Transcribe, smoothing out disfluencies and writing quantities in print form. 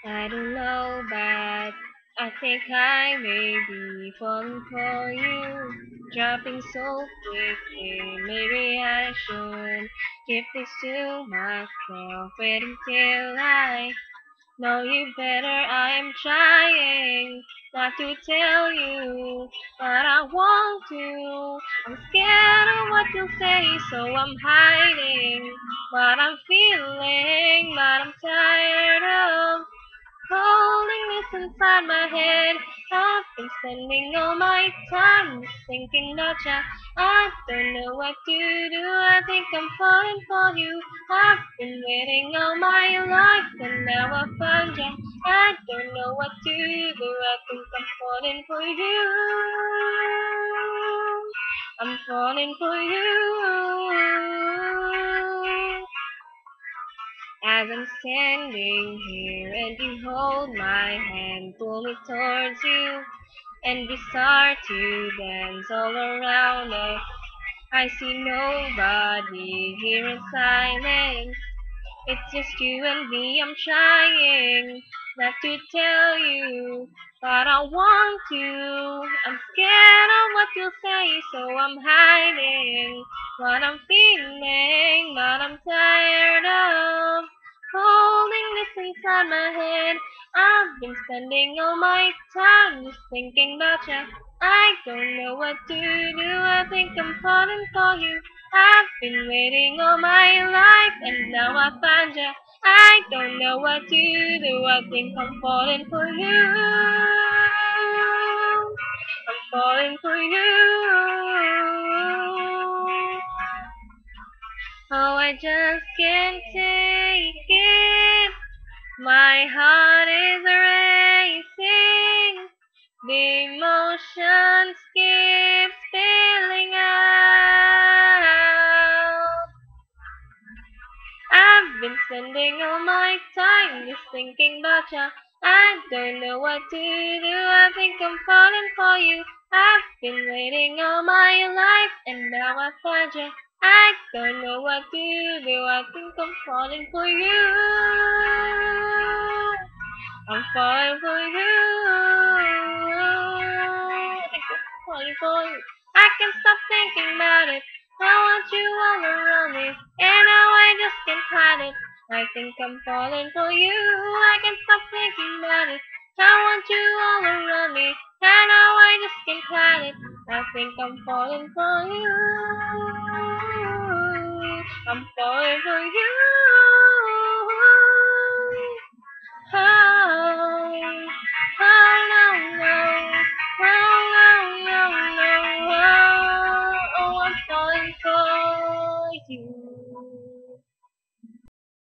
I don't know, but I think I may be falling for you. Dropping so quickly, maybe I should keep this to myself. Wait until I know you better. I am trying not to tell you, but I want to. I'm scared of what you'll say, so I'm hiding what I'm feeling, but I'm tired of holding this inside my head. I've been spending all my time just thinking about ya. I don't know what to do. I think I'm falling for you. I've been waiting all my life and now I found ya. I don't know what to do. I think I'm falling for you. I'm falling for you. As I'm standing here and you hold my hand, pull me towards you, and we start to dance all around us. I see nobody here in silence. It's just you and me. I'm trying not to tell you, but I want to. I'm scared of what you'll say, so I'm hiding what I'm feeling, but I'm tired of holding this inside my head. I've been spending all my time just thinking about you. I don't know what to do. I think I'm falling for you. I've been waiting all my life and now I found ya. I don't know what to do. I think I'm falling for you. I'm falling for you. Oh, I just can't take it. My heart is racing. The emotions keep spilling out. I've been spending all my time just thinking about ya. I don't know what to do. I think I'm falling for you. I've been waiting all my life and now I found ya. I don't know what to do. I think I'm falling for you. I'm falling for you. I think I'm falling for you. I can't stop thinking about it. I want you all around me, and now I just can't hide it. I think I'm falling for you. I can't stop thinking about it. I want you all around me, and now I just can't hide it. I think I'm falling for you. I'm falling for you.